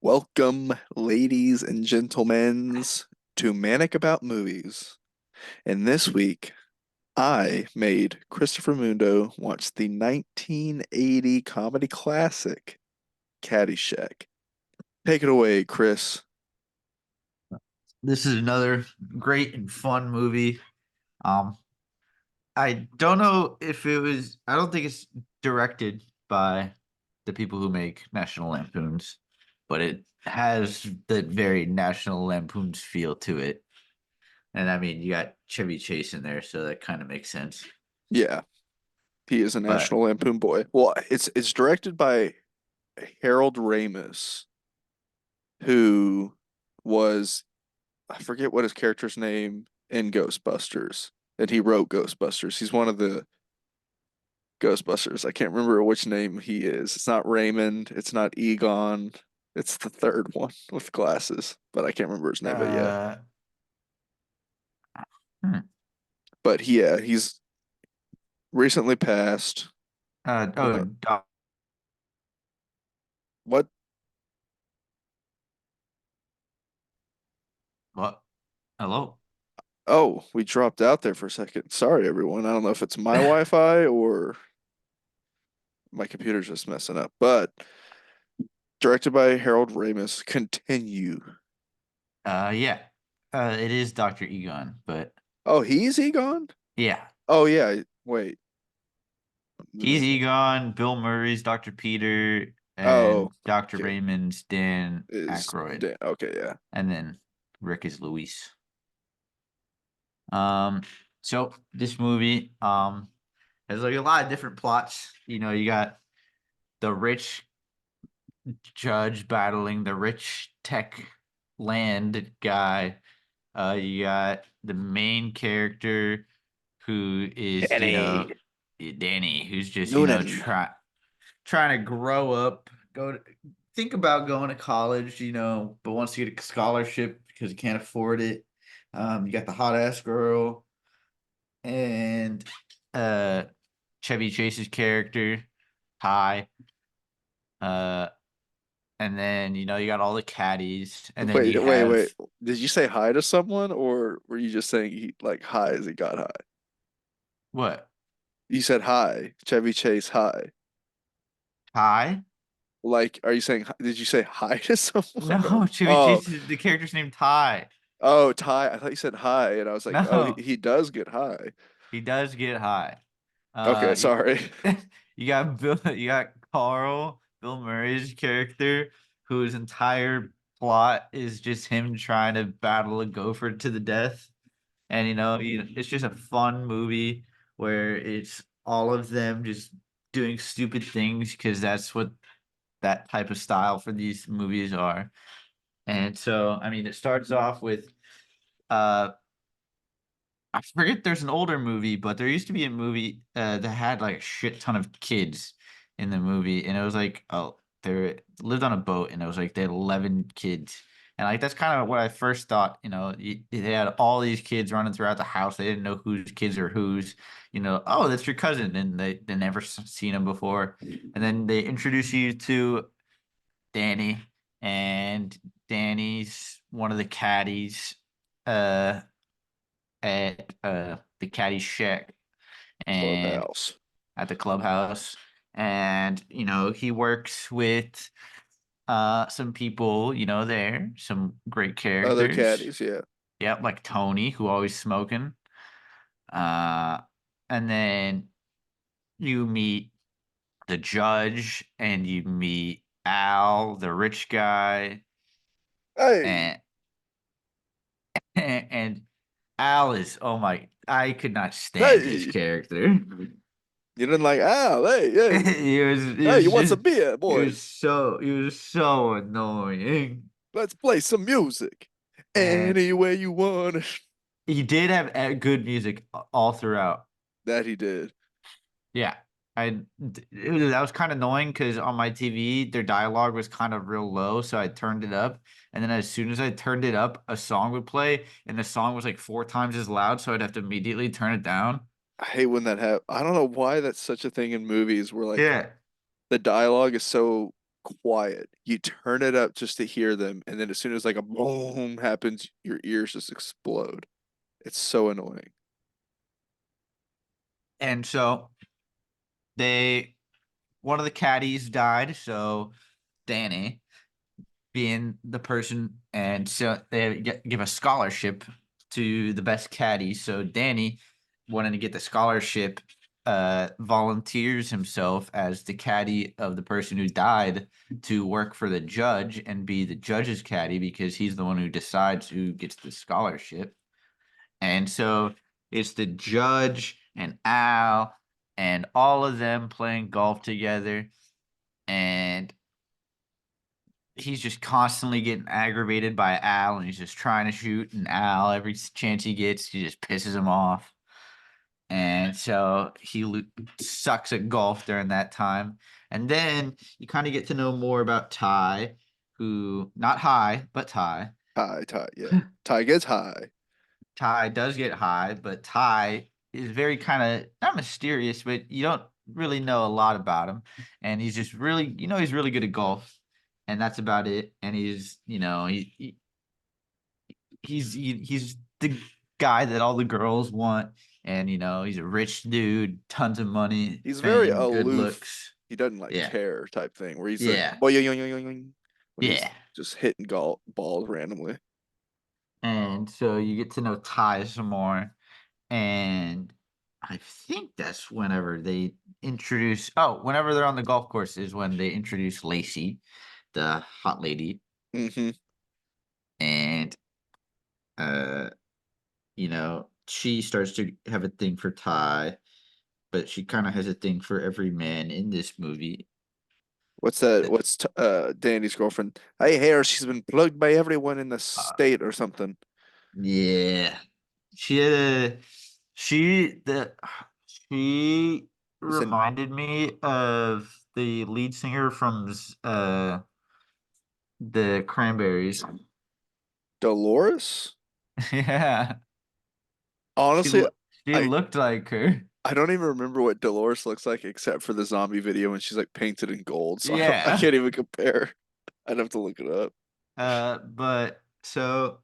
Welcome, ladies and gentlemen, to Manic About Movies. And this week, I made Christopher Mundo watch the 1980 comedy classic, Caddyshack. Take it away, Chris. This is another great and fun movie. Um, I don't know if I don't think it's directed by the people who make National Lampoons, but it has the very National Lampoons feel to it. And I mean, you got Chevy Chase in there, so that kind of makes sense. Yeah, he is a But National Lampoon boy. Well, it's directed by Harold Ramis, who was I forget what his character's name in Ghostbusters, and he wrote Ghostbusters. He's one of the Ghostbusters. I can't remember which name he is. It's not Raymond. It's not Egon. It's the third one with glasses, but I can't remember his name. But yeah, uh, hmm. but he's recently passed. Oh, One, what? what? Hello. Oh, we dropped out there for a second. Sorry, everyone. I don't know if it's my Wi-Fi or my computer's just messing up. But directed by Harold Ramis. Continue. Yeah. It is Dr. Egon, but Oh, he's Egon? yeah. Oh yeah. Wait. He's Egon, Bill Murray's Dr. Peter, Oh, and Dr. okay. Raymond's Dan Is Aykroyd, Dan? Okay, yeah. and then Rick is Luis. Um, so this movie has like a lot of different plots. You got the rich judge battling the rich tech land guy. You got the main character who is, Danny Danny, who's just, Noonan. trying to grow up, think about going to college, but wants to get a scholarship because he can't afford it. You got the hot ass girl and uh Chevy Chase's character, Ty. Uh and then you got all the caddies, and then you Wait. have Did you say hi to someone, or were you just saying like hi as he got high? what? You said hi, Chevy Chase, hi. Ty? Like, are you saying? Did you say hi to someone? No, Chevy Oh, Chase the character's named Ty. oh, Ty. I thought you said hi, and I was like, oh, No, he does get high. he does get high. Okay, You, sorry. you got you got Carl, Bill Murray's character, whose entire plot is just him trying to battle a gopher to the death. And it's just a fun movie where it's all of them just doing stupid things because that's what that type of style for these movies are. And so, I mean, it starts off with uh I forget there's an older movie, but there used to be a movie that had like a shit ton of kids in the movie, and it was like, oh, they lived on a boat, and it was like they had 11 kids, and like that's kind of what I first thought. They had all these kids running throughout the house. They didn't know whose kids are whose. Oh, that's your cousin, and they never seen him before, and then they introduce you to Danny, and Danny's one of the caddies. Uh, at the Caddyshack and Clubhouse. at the clubhouse. And he works with some people, there, some great Other characters. caddies, yeah. Yep, like Tony, who always smoking. Uh and then you meet the judge, and you meet Al, the rich guy, Hey, and and Al is, oh my, I could not stand his hey. character. You didn't like Al? Hey, hey, He hey. You was want just some beer, boys? he was so annoying. Let's play some music. And Any way you want it. he did have good music all throughout. That he did. Yeah. That was kind of annoying because on my TV their dialogue was kind of real low, so I turned it up, and then as soon as I turned it up, a song would play, and the song was like four times as loud, so I'd have to immediately turn it down. I hate when that happens. I don't know why that's such a thing in movies where like Yeah. the dialogue is so quiet. You turn it up just to hear them, and then as soon as like a boom happens, your ears just explode. It's so annoying. And so they one of the caddies died, so Danny being the person, and so they give a scholarship to the best caddy. So Danny, wanting to get the scholarship, volunteers himself as the caddy of the person who died to work for the judge and be the judge's caddy because he's the one who decides who gets the scholarship. And so it's the judge and Al and all of them playing golf together. And he's just constantly getting aggravated by Al, and he's just trying to shoot. And Al, every chance he gets, he just pisses him off. And so sucks at golf during that time. And then you kind of get to know more about Ty, who, not high, but Ty. High, tie, yeah. Tie gets high. Ty does get high, but Ty is very kind of not mysterious, but you don't really know a lot about him. And he's just really, he's really good at golf, and that's about it. And he's, he's the guy that all the girls want, and he's a rich dude, tons of money, He's very fame, good aloof. looks. He doesn't like Yeah, care type thing where he's like yeah, boing, yoing, yoing, yoing, when he's yeah. just hitting golf balls randomly. And so you get to know Ty some more. And I think that's whenever they whenever they're on the golf course is when they introduce Lacey, the hot lady. Hmm. And uh, she starts to have a thing for Ty, but she kind of has a thing for every man in this movie. What's that? Uh, What's Danny's girlfriend? I hear she's been plugged by everyone in the state or something. yeah. She had a she the she Is it reminded me of the lead singer from the Cranberries. Dolores? Yeah. She Honestly, loo- she I looked like her. I don't even remember what Dolores looks like except for the zombie video when she's like painted in gold. So I Yeah. can't even compare. I'd have to look it up. But so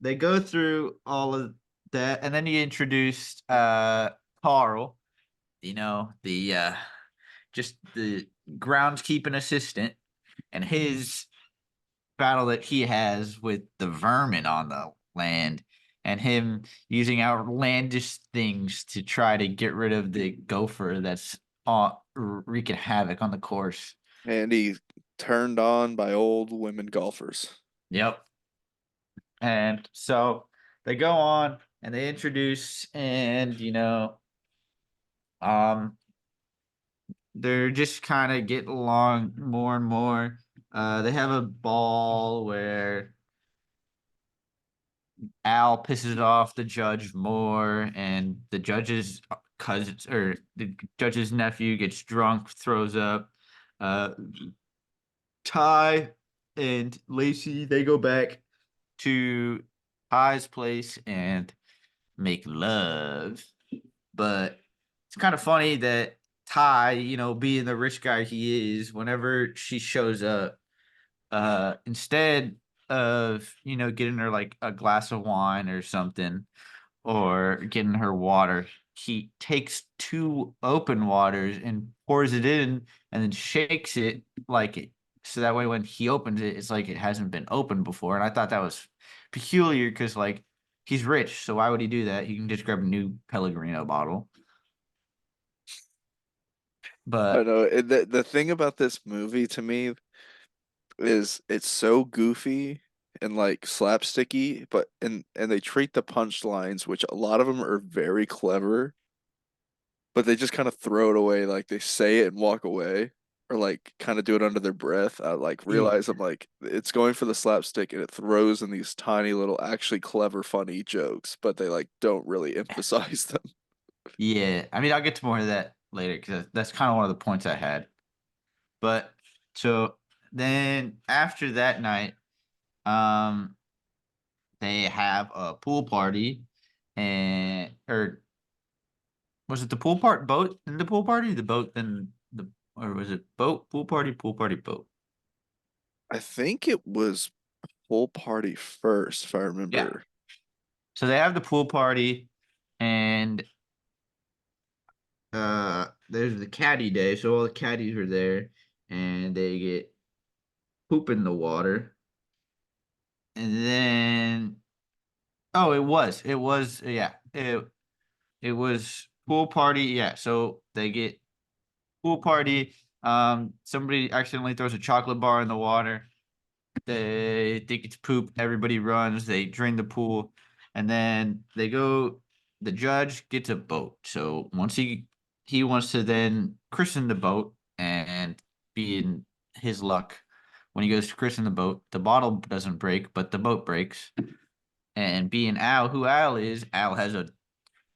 they go through all of that, and then he introduced Carl, the just the groundskeeping assistant, and his battle that he has with the vermin on the land, and him using outlandish things to try to get rid of the gopher that's wreaking havoc on the course. And he turned on by old women golfers. Yep. And so they go on and they introduce, and um they're just kind of getting along more and more. They have a ball where Al pisses off the judge more, and the judge's cousin or the judge's nephew gets drunk, throws up. Uh, Ty and Lacey, they go back to Ty's place and make love. But it's kind of funny that Ty, being the rich guy he is, whenever she shows up, instead of, getting her like a glass of wine or something, or getting her water, he takes two open waters and pours it in and then shakes it like it. So that way, when he opens it, it's like it hasn't been opened before. And I thought that was peculiar because, like, he's rich. So why would he do that? He can just grab a new Pellegrino bottle. I But know. The thing about this movie to me is it's so goofy and like slapsticky, but and they treat the punchlines, which a lot of them are very clever, but they just kind of throw it away, like they say it and walk away, or like kind of do it under their breath. I like yeah, realize I'm like it's going for the slapstick and it throws in these tiny little actually clever, funny jokes, but they like don't really emphasize them. yeah. I mean, I'll get to more of that later because that's kind of one of the points I had. But so then after that night, um, they have a pool party, and or was it the pool part boat in the pool party? The boat then the or was it boat? Pool party, boat. I think it was pool party first, if I Yeah. remember. So they have the pool party, and there's the caddy day. So all the caddies are there, and they get poop in the water, and then oh, it was yeah, it was pool party. Yeah, so they get pool party. Somebody accidentally throws a chocolate bar in the water. They think it's poop. Everybody runs. They drain the pool, and then they go. The judge gets a boat. So once he wants to then christen the boat, and be in his luck, when he goes to christen the boat, the bottle doesn't break, but the boat breaks. And being Al, who Al is, Al has a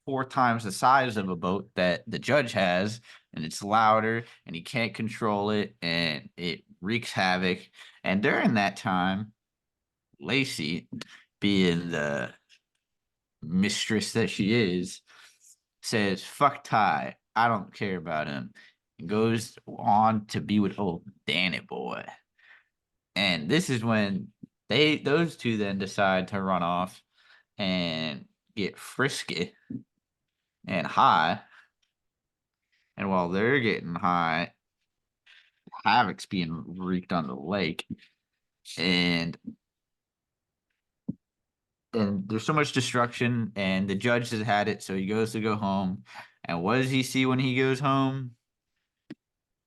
four times the size of a boat that the judge has, and it's louder, and he can't control it, and it wreaks havoc. And during that time, Lacey, being the mistress that she is, says, "Fuck Ty. I don't care about him." And goes on to be with old Danny boy. And this is when those two then decide to run off and get frisky and high. And while they're getting high, havoc's being wreaked on the lake. And there's so much destruction, and the judge has had it, so he goes to go home. And what does he see when he goes home?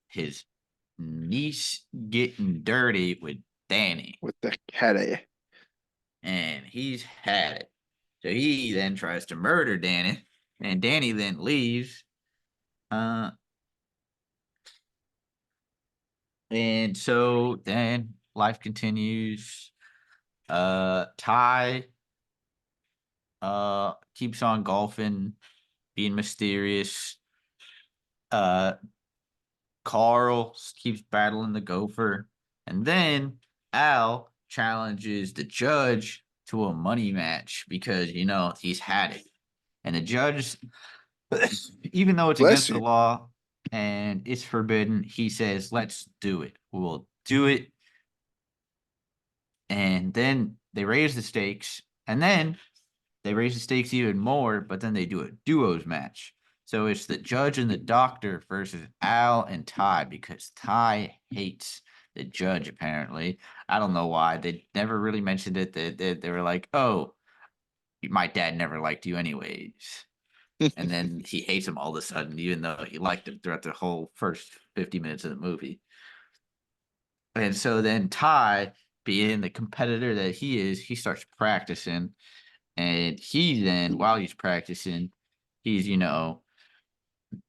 His niece getting dirty with Danny, With the caddy. and he's had it. So he then tries to murder Danny, and Danny then leaves. Uh, and so then life continues. Ty keeps on golfing, being mysterious. Uh, Carl keeps battling the gopher. And then Al challenges the judge to a money match because, he's had it. And the judge, even though it's Bless against the you. law and it's forbidden, he says, let's do it. We'll do it. And then they raise the stakes. And then they raise the stakes even more, but then they do a duos match. So it's the judge and the doctor versus Al and Ty because Ty hates the judge, apparently. I don't know why. They never really mentioned it. They were like, oh, my dad never liked you, anyways. And then he hates him all of a sudden, even though he liked him throughout the whole first 50 minutes of the movie. And so then Ty, being the competitor that he is, he starts practicing. And he then, while he's practicing, he's,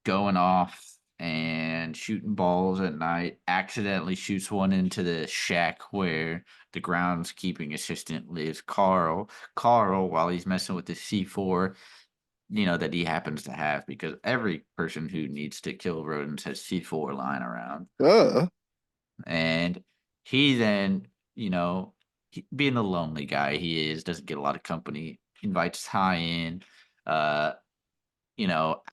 going off and shooting balls at night, accidentally shoots one into the shack where the groundskeeping assistant lives, Carl. Carl, while he's messing with the C4, that he happens to have, because every person who needs to kill rodents has C4 lying around. Uh, And he then, being the lonely guy he is, doesn't get a lot of company, invites Ty in, uh,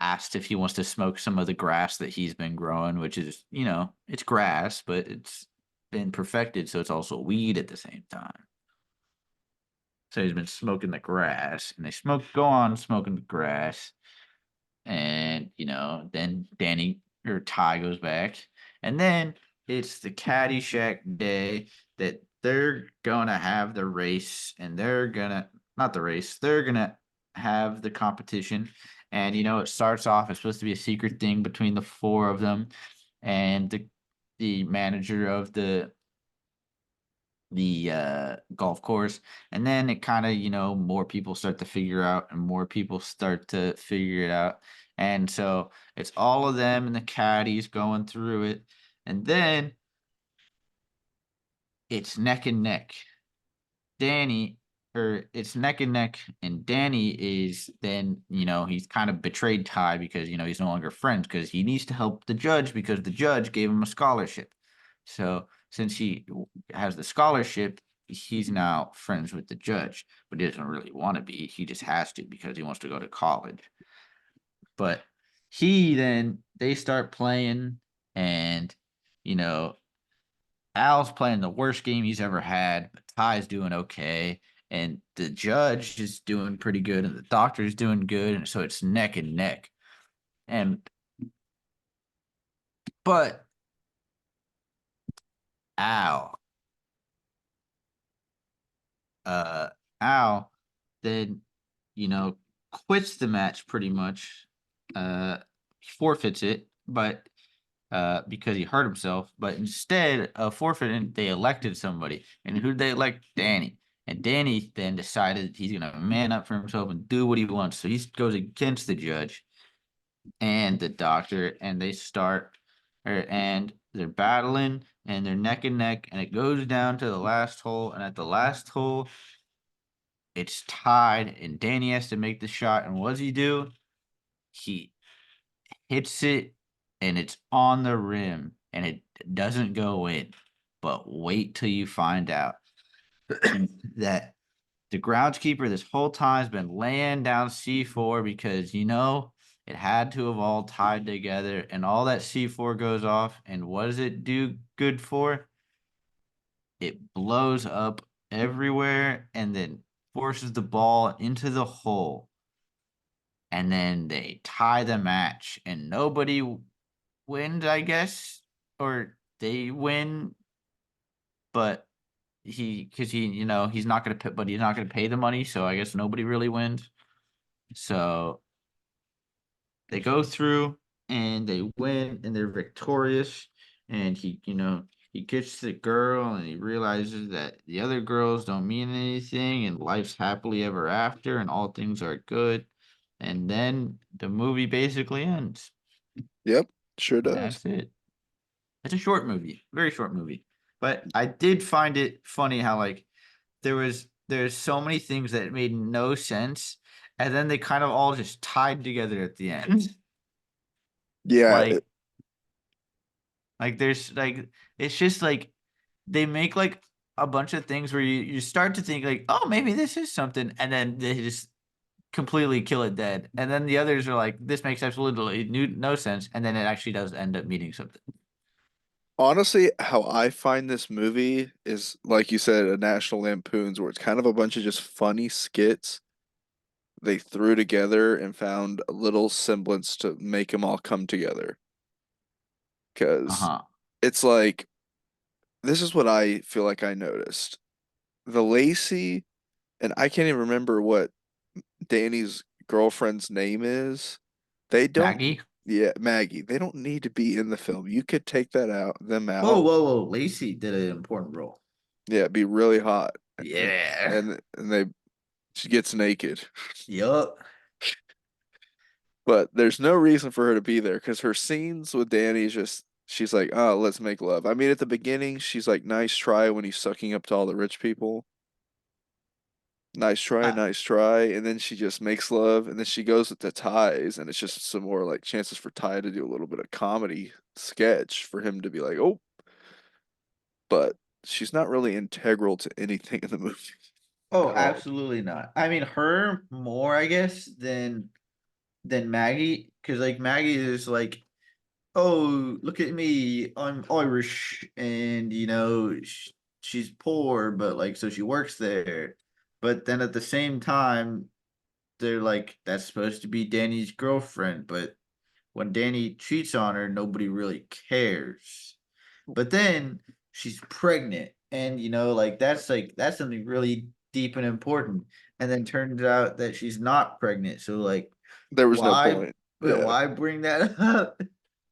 asked if he wants to smoke some of the grass that he's been growing, which is, it's grass, but it's been perfected, so it's also weed at the same time. So he's been smoking the grass, and go on smoking the grass. And then Danny or Ty goes back, and then it's the Caddyshack day that they're gonna have the race, and they're gonna not the race, they're gonna have the competition. And it starts off, it's supposed to be a secret thing between the four of them, and the manager of the golf course. And then it kind of, more people start to figure out, and more people start to figure it out. And so it's all of them and the caddies going through it. And then it's neck and neck. Danny, or it's neck and neck, and Danny is then, he's kind of betrayed Ty because, he's no longer friends because he needs to help the judge because the judge gave him a scholarship. So since he has the scholarship, he's now friends with the judge, but he doesn't really want to be. He just has to because he wants to go to college. But they start playing, and you know, Al's playing the worst game he's ever had, but Ty's doing okay, and the judge is doing pretty good, and the doctor's doing good, and so it's neck and neck. And but Al, uh, Al, then you know quits the match pretty much. Forfeits it, but because he hurt himself. But instead of forfeiting, they elected somebody. And who did they elect? Danny. And Danny then decided he's gonna man up for himself and do what he wants. So he goes against the judge and the doctor, and they start, and they're battling, and they're neck and neck, and it goes down to the last hole. And at the last hole, it's tied, and Danny has to make the shot. And what does he do? He hits it and it's on the rim and it doesn't go in. But wait till you find out that the groundskeeper this whole time has been laying down C4 because, it had to have all tied together and all that C4 goes off. And what does it do good for? It blows up everywhere and then forces the ball into the hole. And then they tie the match and nobody wins, I guess, or they win, but he's not gonna pay, but he's not gonna pay the money, so I guess nobody really wins. So they go through and they win and they're victorious. And he gets the girl and he realizes that the other girls don't mean anything and life's happily ever after and all things are good. And then the movie basically ends. Yep, sure And does. that's it. It's a short movie, very short movie. But I did find it funny how like there's so many things that made no sense, and then they kind of all just tied together at the end. Yeah, Like there's like it's just like they make like a bunch of things where you start to think like, oh, maybe this is something, and then they just completely kill it dead. And then the others are like, this makes absolutely no sense, and then it actually does end up meaning something. honestly, how I find this movie is like you said, a National Lampoon's, where it's kind of a bunch of just funny skits they threw together and found a little semblance to make them all come together. Because Uh-huh. it's like, this is what I feel like I noticed. The Lacey, and I can't even remember what Danny's girlfriend's name is. They don't, Maggie. yeah, Maggie, they don't need to be in the film. You could take them Whoa, out. whoa, whoa. Lacey did an important role. Yeah, it'd be really hot. Yeah. And they she gets naked. Yup. But there's no reason for her to be there because her scenes with Danny is just she's like, oh, let's make love. I mean, at the beginning, she's like, nice try when he's sucking up to all the rich people. Uh, Nice try. And then she just makes love. And then she goes to Ty's, and it's just some more like chances for Ty to do a little bit of comedy sketch for him to be like, oh, but she's not really integral to anything in the movie oh, at all. absolutely not. I mean, her more, I guess, than Maggie, because like Maggie is like, oh, look at me, I'm Irish, and she's poor, but like, so she works there. But then at the same time, they're like, that's supposed to be Danny's girlfriend, but when Danny cheats on her, nobody really cares. But then she's pregnant, and that's something really deep and important. And then turns out that she's not pregnant. So like, There was no why? point. Yeah. Why bring that up?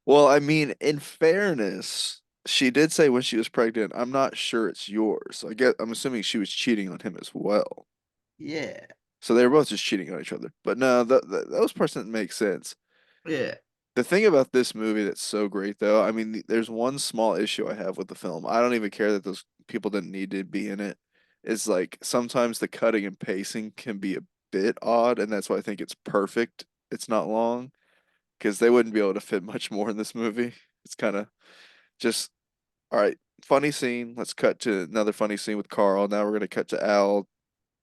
Well, I mean, in fairness, she did say when she was pregnant, I'm not sure it's yours. So I'm assuming she was cheating on him as well. Yeah, So they were both just cheating on each other. But no, those parts didn't make sense. yeah. The thing about this movie that's so great, though, I mean, there's one small issue I have with the film. I don't even care that those people didn't need to be in it. Is like sometimes the cutting and pacing can be a bit odd, and that's why I think it's perfect. It's not long because they wouldn't be able to fit much more in this movie. It's kind of just all right, funny scene. Let's cut to another funny scene with Carl. Now we're gonna cut to Al,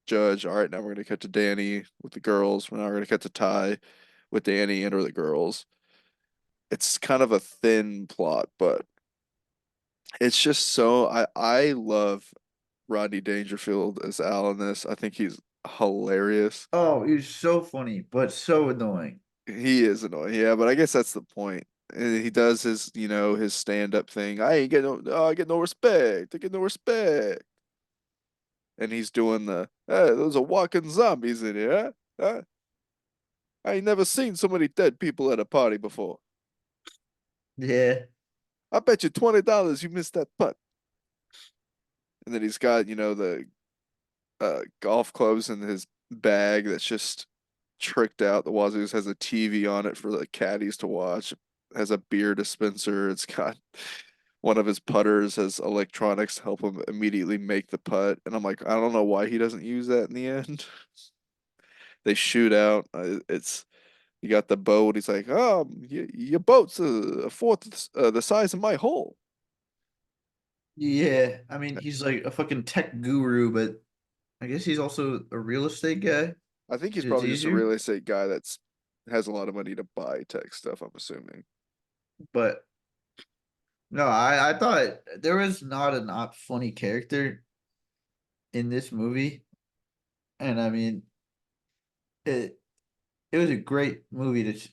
Judge. All right, now we're gonna cut to Danny with the girls. Now we're gonna cut to Ty with Danny and or the girls. It's kind of a thin plot, but It's just so I love Rodney Dangerfield as Al in this. I think he's hilarious. Oh, he's so funny, but so annoying. He is annoying, yeah, but I guess that's the point. And he does his, his stand-up thing. I ain't get no, oh, I get no respect. I get no respect. And he's doing hey, those are walking zombies in here. Huh? Huh? I ain't never seen so many dead people at a party before. Yeah. I bet you $20 you missed that putt. And then he's got, the golf clubs in his bag that's just tricked out. The Wazoos has a TV on it for the caddies to watch. It has a beer dispenser. It's got one of his putters has electronics to help him immediately make the putt. And I'm like, I don't know why he doesn't use that in the end. They shoot out. It's you got the boat. He's like, your boat's a fourth the size of my hole. Yeah. I mean, he's like a fucking tech guru, but I guess he's also a real estate guy. I think he's It's probably just a easier. real estate guy that's has a lot of money to buy tech stuff, I'm assuming. But no, I thought there was not a not funny character in this movie. And I mean, it it was a great movie that's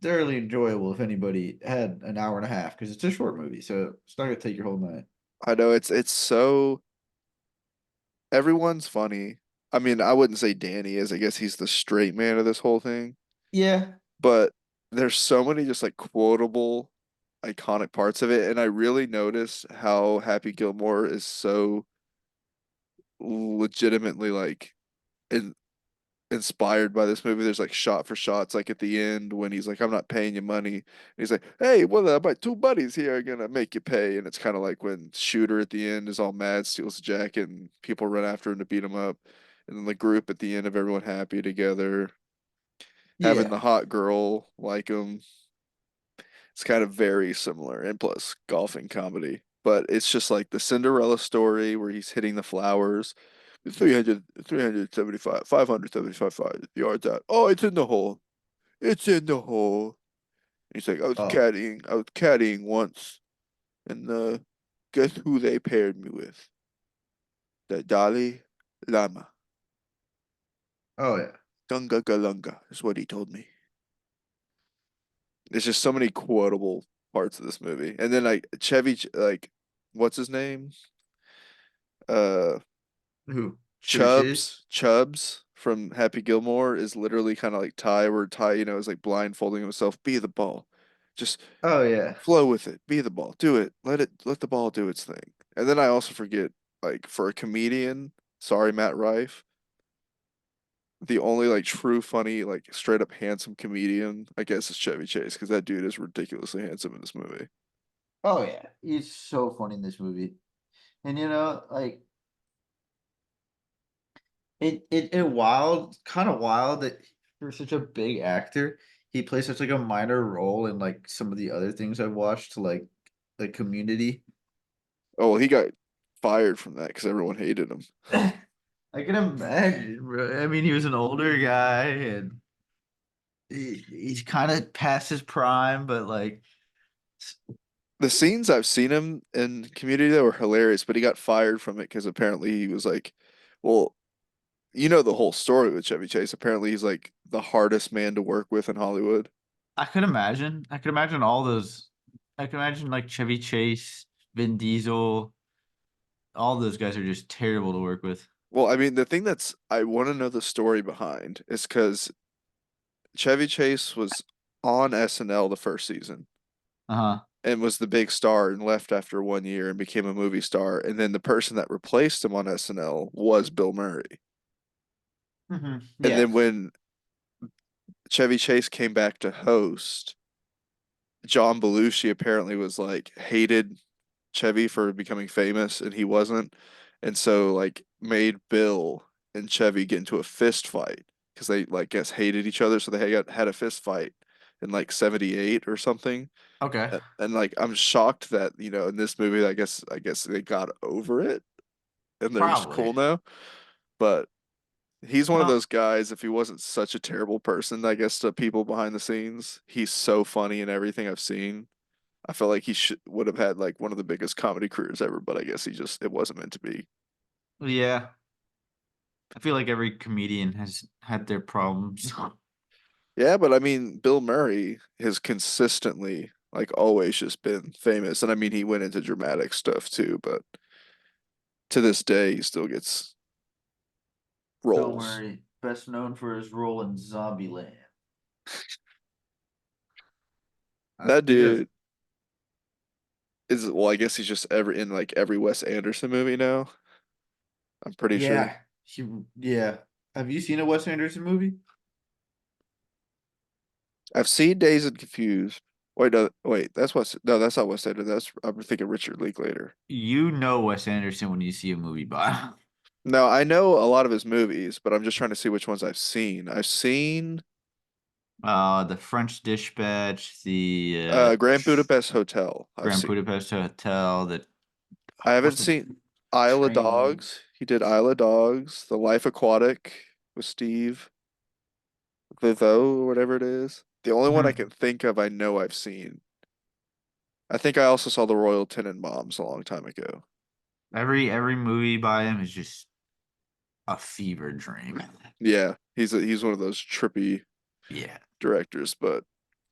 thoroughly enjoyable if anybody had an hour and a half because it's a short movie, so it's not gonna take your whole night. I know it's so everyone's funny. I mean, I wouldn't say Danny is. I guess he's the straight man of this whole thing. Yeah, But there's so many just like quotable, iconic parts of it, and I really noticed how Happy Gilmore is so legitimately like in inspired by this movie. There's like shot for shots, like at the end when he's like, "I'm not paying you money," and he's like, "Hey, well, my two buddies here are gonna make you pay," and it's kind of like when Shooter at the end is all mad, steals the jacket, and people run after him to beat him up, and then the group at the end of everyone happy together, having yeah. the hot girl like him. It's kind of very similar, and plus golfing comedy. But it's just like the Cinderella story where he's hitting the flowers. 375, 575 yards out. Oh, it's in the hole. It's in the hole. He's like, Oh, I was caddying once, and guess who they paired me with? The Dalai Lama. oh yeah. Gunga Galunga is what he told me. There's just so many quotable parts of this movie. And then like like, what's his name? Uh, Who? Chevy Chase? Chubbs from Happy Gilmore is literally kind of like Ty, where Ty, is like blindfolding himself. Be the ball. Just Oh yeah. flow with it. Be the ball. Do it. Let the ball do its thing. And then I also forget, like, for a comedian, sorry, Matt Rife, the only like true funny, like straight up handsome comedian, I guess, is Chevy Chase, because that dude is ridiculously handsome in this movie. Oh yeah. He's so funny in this movie. And like it wild, kind of wild that for such a big actor, he plays such like a minor role in like some of the other things I've watched, like Community. Oh, well, he got fired from that because everyone hated him. I can imagine, bro. I mean, he was an older guy and he's kind of past his prime, but like, The scenes I've seen him in Community that were hilarious, but he got fired from it because apparently he was like, well, the whole story with Chevy Chase. Apparently he's like the hardest man to work with in Hollywood. I could imagine. I could imagine all those. I could imagine like Chevy Chase, Vin Diesel, all those guys are just terrible to work with. Well, I mean, the thing that's I want to know the story behind is because Chevy Chase was on SNL the first season Uh-huh. and was the big star and left after 1 year and became a movie star. And then the person that replaced him on SNL was Bill Murray. And Yeah. then when Chevy Chase came back to host, John Belushi apparently was like hated Chevy for becoming famous and he wasn't. And so like made Bill and Chevy get into a fist fight because they like guess hated each other. So they had a fist fight in like 78 or something. Okay. And like I'm shocked that, in this movie I guess they got over it and they're just Probably. cool now. But he's one of Well, those guys, if he wasn't such a terrible person, I guess to people behind the scenes, he's so funny in everything I've seen. I felt like he should would have had like one of the biggest comedy careers ever, but I guess he just it wasn't meant to be. Yeah, I feel like every comedian has had their problems. Yeah, but I mean, Bill Murray has consistently, like, always just been famous. And I mean, he went into dramatic stuff too, but to this day, he still gets Bill roles. Murray, best known for his role in Zombieland. That Because dude is, well, I guess he's just in like every Wes Anderson movie now. I'm pretty sure. yeah, he yeah. Have you seen a Wes Anderson movie? I've seen Dazed and Confused. Wait, no, wait, no, that's not Wes Anderson. That's I'm thinking Richard Linklater. You know Wes Anderson when you see a movie by him. No, I know a lot of his movies, but I'm just trying to see which ones I've seen. I've seen The French Dispatch, the Grand Budapest Hotel. I've Grand seen. Budapest Hotel, the I haven't what's the seen Isle of train? Dogs. He did Isle of Dogs, The Life Aquatic with Steve Vivo or whatever it is. The only one I Hmm. can think of I know I've seen. I think I also saw The Royal Tenenbaums a long time ago. Every movie by him is just a fever dream. Yeah, he's one of those trippy Yeah. directors, but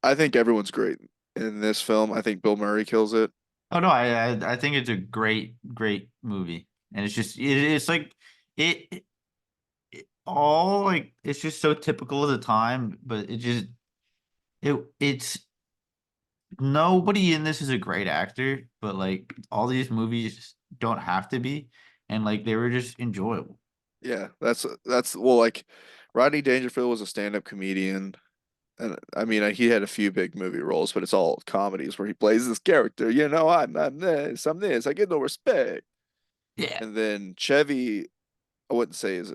I think everyone's great in this film. I think Bill Murray kills it. Oh no, I think it's a great movie, and it's like it, all like it's just so typical of the time, but it's nobody in this is a great actor, but like all these movies don't have to be, and like they were just enjoyable. Yeah, that's well, like Rodney Dangerfield was a stand-up comedian, and I mean he had a few big movie roles, but it's all comedies where he plays this character. I'm this, I'm this, I get no respect. Yeah. And then Chevy, I wouldn't say is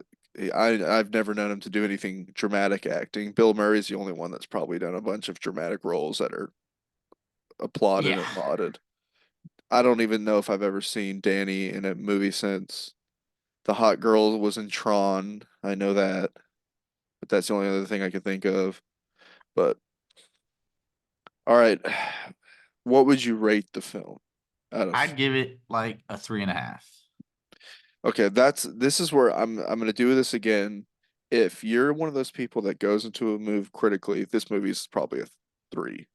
I've never known him to do anything dramatic acting. Bill Murray's the only one that's probably done a bunch of dramatic roles that are applauded Yeah. and lauded. I don't even know if I've ever seen Danny in a movie since. The hot girl was in Tron. I know that, but that's the only other thing I can think of. But all right, what would you rate the film out of? I'd give it like a 3.5. Okay, this is where I'm gonna do this again. If you're one of those people that goes into a movie critically, this movie is probably a three,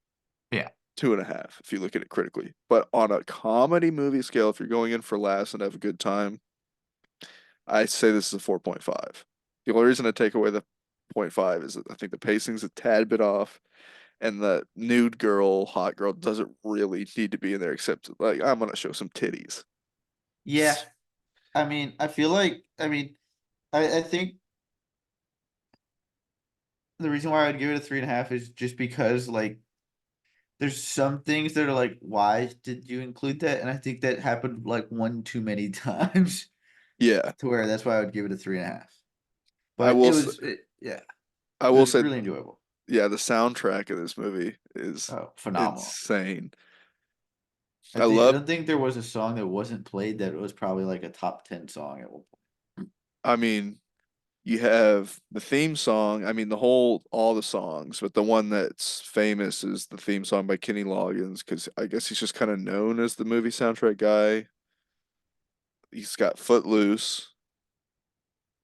Yeah. 2.5 if you look at it critically. But on a comedy movie scale, if you're going in for laughs and have a good time, I say this is a 4.5. The only reason I take away the zero point 0.5 is that I think the pacing's a tad bit off, and the nude girl, hot girl doesn't really need to be in there except like I'm gonna show some titties. Yeah. I mean, I think the reason why I'd give it a 3.5 is just because like there's some things that are like, why did you include that? And I think that happened like one too many times Yeah, to where that's why I would give it a 3.5. I But will say, yeah, I it will was say, really enjoyable. yeah, the soundtrack of this movie is Oh, phenomenal. insane. I I think I love, don't think there was a song that wasn't played that was probably like a top 10 song at one point. I mean, you have the theme song. I mean, all the songs, but the one that's famous is the theme song by Kenny Loggins because I guess he's just kind of known as the movie soundtrack guy. He's got Footloose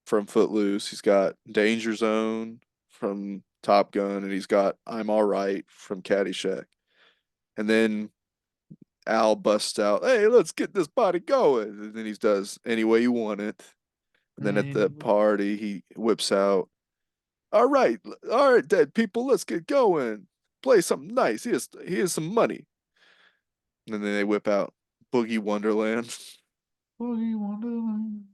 from Footloose. He's got Danger Zone from Top Gun, and he's got I'm All Right from Caddyshack. And then Al busts out, "Hey, let's get this party going." And then he does Any Way You Want It. And then at the Anyway. party, he whips out, " all right, dead people, let's get going. Play something nice. Here's some money." And then they whip out Boogie Wonderland. Boogie Wonderland.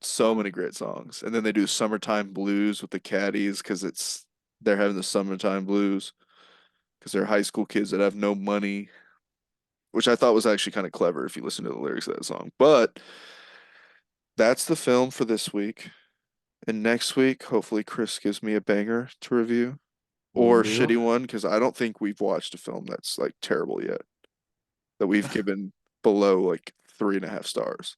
So many great songs. And then they do Summertime Blues with the Caddies because they're having the summertime blues because they're high school kids that have no money, which I thought was actually kind of clever if you listen to the lyrics of that song. But that's the film for this week. And next week, hopefully, Chris gives me a banger to review Will or a do. shitty one because I don't think we've watched a film that's like terrible yet that we've given below like 3.5 stars.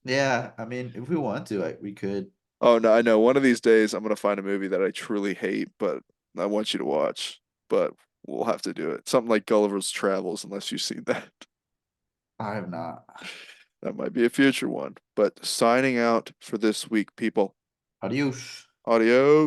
Yeah, I mean, if we want to, we could. Oh no, I know. One of these days, I'm gonna find a movie that I truly hate, but I want you to watch. But We'll have to do it. Something like Gulliver's Travels, unless you've seen that. I have not. That might be a future one. But signing out for this week, people. Adios. Audio.